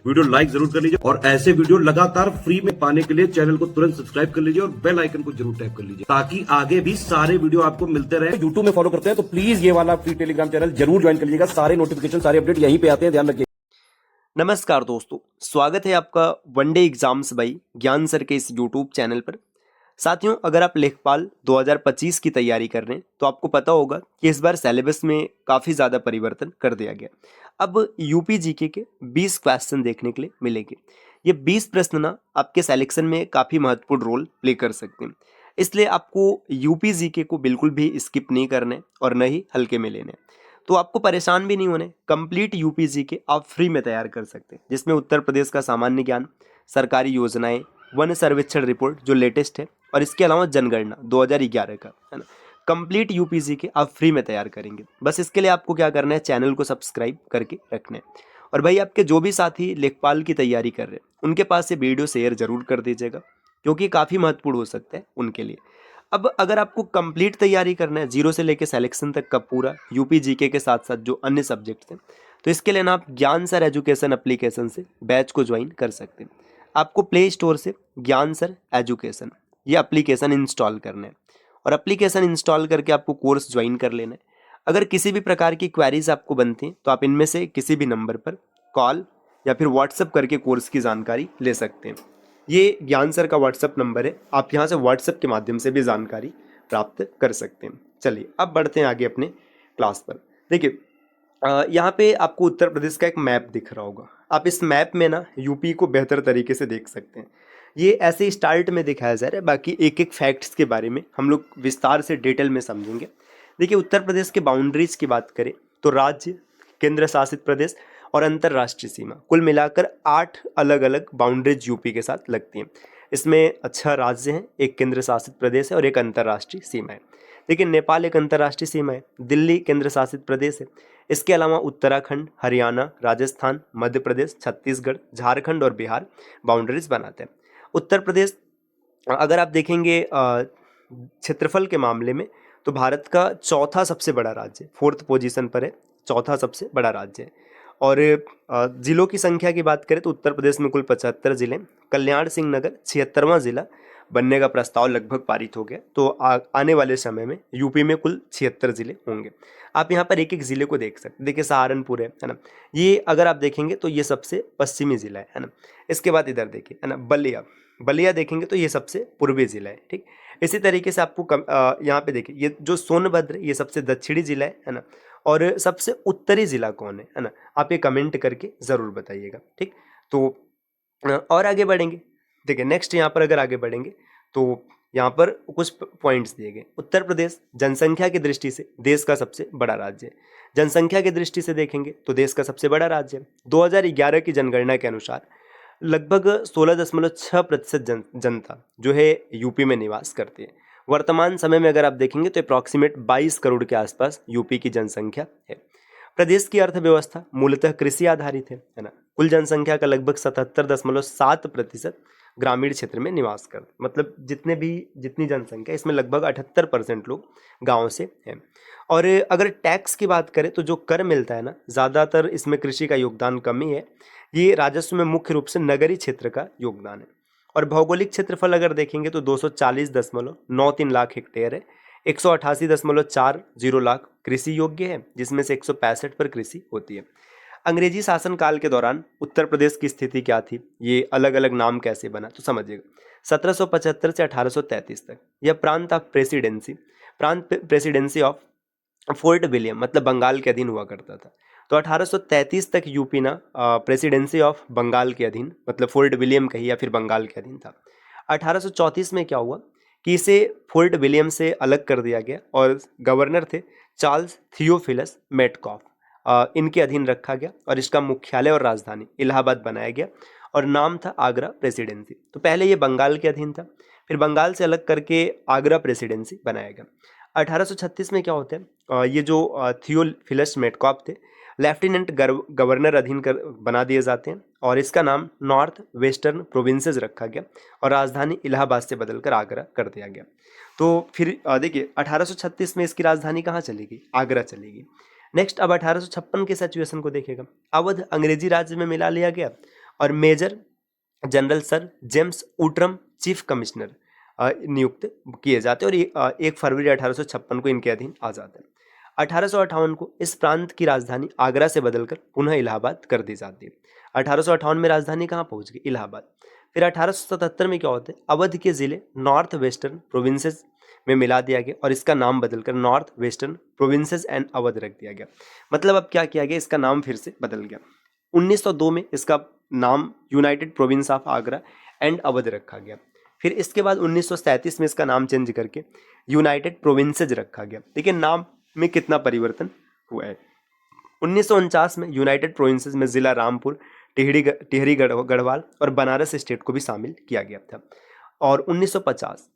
Video like जरूर कर लीजिए और ऐसे वीडियो लगातार फ्री में पाने के लिए चैनल को तुरंत सब्सक्राइब कर लीजिए और बेल आइकन को जरूर टैप कर लीजिए ताकि आगे भी सारे वीडियो आपको मिलते रहे। यूट्यूब में फॉलो करते हैं तो प्लीज ये वाला फ्री टेलीग्राम चैनल जरूर ज्वाइन कर लीजिएगा। सारे नोटिफिकेशन सारे अपडेट यहीं पे आते हैं, ध्यान रखिए। नमस्कार दोस्तों, स्वागत है आपका वनडे एग्जाम्स बाई ज्ञान सर के इस यूट्यूब चैनल पर। साथियों, अगर आप लेखपाल 2025 की तैयारी कर रहे हैं तो आपको पता होगा कि इस बार सिलेबस में काफ़ी ज़्यादा परिवर्तन कर दिया गया। अब यूपी जीके के 20 क्वेश्चन देखने के लिए मिलेंगे। ये 20 प्रश्न ना आपके सिलेक्शन में काफ़ी महत्वपूर्ण रोल प्ले कर सकते हैं, इसलिए आपको यूपी जीके को बिल्कुल भी स्किप नहीं करना है और न ही हल्के में लेना है। तो आपको परेशान भी नहीं होने, कंप्लीट यूपी जीके आप फ्री में तैयार कर सकते हैं, जिसमें उत्तर प्रदेश का सामान्य ज्ञान, सरकारी योजनाएं, वन सर्वेक्षण रिपोर्ट जो लेटेस्ट है, और इसके अलावा जनगणना 2011 का, है ना। कंप्लीट यूपी जीके आप फ्री में तैयार करेंगे। बस इसके लिए आपको क्या करना है, चैनल को सब्सक्राइब करके रखना है। और भाई, आपके जो भी साथी लेखपाल की तैयारी कर रहे हैं उनके पास ये वीडियो शेयर जरूर कर दीजिएगा, क्योंकि काफ़ी महत्वपूर्ण हो सकता है उनके लिए। अब अगर आपको कंप्लीट तैयारी करना है, जीरो से लेकर सिलेक्शन तक का पूरा यूपी जीके के साथ साथ जो अन्य सब्जेक्ट्स हैं, तो इसके लिए ना आप ज्ञान सर एजुकेशन एप्लीकेशन से बैच को ज्वाइन कर सकते हैं। आपको प्ले स्टोर से ज्ञान सर एजुकेशन ये एप्लीकेशन इंस्टॉल करना है और एप्लीकेशन इंस्टॉल करके आपको कोर्स ज्वाइन कर लेना है। अगर किसी भी प्रकार की क्वेरीज आपको बनती हैं तो आप इनमें से किसी भी नंबर पर कॉल या फिर व्हाट्सएप करके कोर्स की जानकारी ले सकते हैं। ये ज्ञान सर का व्हाट्सएप नंबर है, आप यहाँ से व्हाट्सएप के माध्यम से भी जानकारी प्राप्त कर सकते हैं। चलिए अब बढ़ते हैं आगे अपने क्लास पर। देखिए, यहाँ पे आपको उत्तर प्रदेश का एक मैप दिख रहा होगा। आप इस मैप में ना यूपी को बेहतर तरीके से देख सकते हैं। ये ऐसे स्टार्ट में दिखाया जा रहा है, बाकी एक एक फैक्ट्स के बारे में हम लोग विस्तार से डिटेल में समझेंगे। देखिए, उत्तर प्रदेश के बाउंड्रीज की बात करें तो राज्य, केंद्र शासित प्रदेश और अंतर्राष्ट्रीय सीमा, कुल मिलाकर 8 अलग अलग बाउंड्रीज यूपी के साथ लगती हैं। इसमें अच्छा राज्य है, एक केंद्र शासित प्रदेश है और एक अंतर्राष्ट्रीय सीमा है। लेकिन नेपाल एक अंतर्राष्ट्रीय सीमा है, दिल्ली केंद्र शासित प्रदेश है। इसके अलावा उत्तराखंड, हरियाणा, राजस्थान, मध्य प्रदेश, छत्तीसगढ़, झारखंड और बिहार बाउंड्रीज बनाते हैं। उत्तर प्रदेश अगर आप देखेंगे क्षेत्रफल के मामले में तो भारत का चौथा सबसे बड़ा राज्य, 4th पोजीशन पर है, चौथा सबसे बड़ा राज्य है। और जिलों की संख्या की बात करें तो उत्तर प्रदेश में कुल 75 जिले, कल्याण सिंह नगर 76वां जिला बनने का प्रस्ताव लगभग पारित हो गया। तो आने वाले समय में यूपी में कुल 76 जिले होंगे। आप यहाँ पर एक एक जिले को देख सकते हैं। देखिए, सहारनपुर है ना, ये अगर आप देखेंगे तो ये सबसे पश्चिमी जिला है ना। इसके बाद इधर देखिए, है ना, बलिया देखेंगे तो ये सबसे पूर्वी जिला है। ठीक, इसी तरीके से आपको यहाँ पे देखिए, ये जो सोनभद्र ये सबसे दक्षिणी जिला है ना। और सबसे उत्तरी जिला कौन है ना, आप ये कमेंट करके ज़रूर बताइएगा। ठीक, तो और आगे बढ़ेंगे। देखिए, नेक्स्ट यहाँ पर अगर आगे बढ़ेंगे तो यहाँ पर कुछ पॉइंट्स दिए गए। उत्तर प्रदेश जनसंख्या की दृष्टि से देश का सबसे बड़ा राज्य है। जनसंख्या की दृष्टि से देखेंगे तो देश का सबसे बड़ा राज्य है। 2011 की जनगणना के अनुसार लगभग 16.6% जनता जो है यूपी में निवास करती है। वर्तमान समय में अगर आप देखेंगे तो अप्रॉक्सीमेट 22 करोड़ के आसपास यूपी की जनसंख्या है। प्रदेश की अर्थव्यवस्था मूलतः कृषि आधारित है ना। कुल जनसंख्या का लगभग 77.7% ग्रामीण क्षेत्र में निवास करते, मतलब जितनी जनसंख्या इसमें लगभग 78% लोग गाँव से हैं। और अगर टैक्स की बात करें तो जो कर मिलता है ना, ज़्यादातर इसमें कृषि का योगदान कम ही है। ये राजस्व में मुख्य रूप से नगरीय क्षेत्र का योगदान है। और भौगोलिक क्षेत्रफल अगर देखेंगे तो 240.93 लाख हेक्टेयर है। 188.40 लाख कृषि योग्य है, जिसमें से 165 पर कृषि होती है। अंग्रेजी शासन काल के दौरान उत्तर प्रदेश की स्थिति क्या थी, ये अलग अलग नाम कैसे बना, तो समझिएगा। 1775 से 1833 तक यह प्रेसिडेंसी ऑफ फोर्ट विलियम मतलब बंगाल के अधीन हुआ करता था। तो 1833 तक यूपी ना प्रेसिडेंसी ऑफ बंगाल के अधीन मतलब फोर्ट विलियम कही या फिर बंगाल के अधीन था। 1834 में क्या हुआ कि इसे फोर्ट विलियम से अलग कर दिया गया और गवर्नर थे चार्ल्स थियोफिलस मेटकॉफ, इनके अधीन रखा गया और इसका मुख्यालय और राजधानी इलाहाबाद बनाया गया और नाम था आगरा प्रेसिडेंसी। तो पहले ये बंगाल के अधीन था, फिर बंगाल से अलग करके आगरा प्रेसिडेंसी बनाया गया। 1836 में क्या होता है, ये जो थियोफिलस मेटकॉफ थे लेफ्टिनेंट गवर्नर अधीन कर बना दिए जाते हैं और इसका नाम नॉर्थ वेस्टर्न प्रोविंसेस रखा गया और राजधानी इलाहाबाद से बदलकर आगरा कर दिया गया। तो फिर देखिए 1836 में इसकी राजधानी कहाँ चलेगी, आगरा चलेगी। नेक्स्ट अब 1856 के सिचुएशन को देखेगा। अवध अंग्रेजी राज्य में मिला लिया गया और major general sir James Outram chief commissioner नियुक्त किए जाते हैं और ये 1 फरवरी 1856 को इनके अधीन आ जाते हैं। 1858 को इस प्रांत की राजधानी आगरा से बदलकर पुनः इलाहाबाद कर दी जाती है। 1858 में राजधानी कहाँ पहुंच गई? इलाहाबाद। फिर 1877 में क्या होता है? अवध के जिले नॉर्थ वेस्टर्न प्रोविंसेस में मिला दिया गया और इसका नाम बदलकर north western provinces and Awadh रख दिया गया। मतलब अब क्या किया गया? इसका नाम फिर से बदल गया। 1902 में इसका नाम United province of Agra and Awadh रखा गया। फिर इसके बाद 1937 में इसका नाम चेंज करके यूनाइटेड प्रोविंसेज रखा गया। देखिए नाम में कितना परिवर्तन हुआ है। 1949 में यूनाइटेड प्रोविंसेस में जिला रामपुर, टिहरी गढ़वाल और बनारस स्टेट को भी शामिल किया गया था। और 1950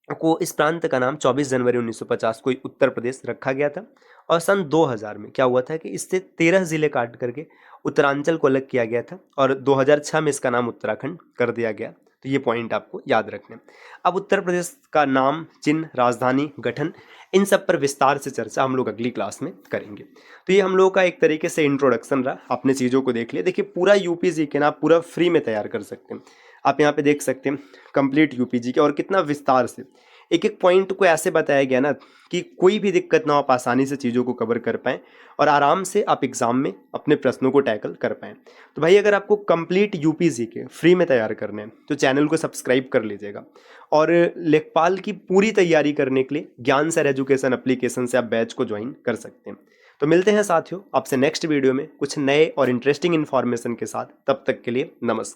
को इस प्रांत का नाम 24 जनवरी 1950 को उत्तर प्रदेश रखा गया था। और सन 2000 में क्या हुआ था कि इससे 13 जिले काट करके उत्तरांचल को अलग किया गया था और 2006 में इसका नाम उत्तराखंड कर दिया गया। तो ये पॉइंट आपको याद रखने। अब उत्तर प्रदेश का नाम, चिन्ह, राजधानी, गठन, इन सब पर विस्तार से चर्चा हम लोग अगली क्लास में करेंगे। तो ये हम लोग का एक तरीके से इंट्रोडक्शन रहा, आपने चीज़ों को देख लिया। देखिए पूरा यूपीजी के ना आप पूरा फ्री में तैयार कर सकते हैं। आप यहाँ पे देख सकते हैं कंप्लीट यूपीजी के और कितना विस्तार से एक एक पॉइंट को ऐसे बताया गया ना कि कोई भी दिक्कत ना हो, आप आसानी से चीज़ों को कवर कर पाएँ और आराम से आप एग्जाम में अपने प्रश्नों को टैकल कर पाएँ। तो भाई अगर आपको कंप्लीट यूपीजी के फ्री में तैयार करने हैं तो चैनल को सब्सक्राइब कर लीजिएगा। और लेखपाल की पूरी तैयारी करने के लिए ज्ञान सर एजुकेशन एप्लीकेशन से आप बैच को ज्वाइन कर सकते हैं। तो मिलते हैं साथियों आपसे नेक्स्ट वीडियो में कुछ नए और इंटरेस्टिंग इन्फॉर्मेशन के साथ। तब तक के लिए नमस्कार।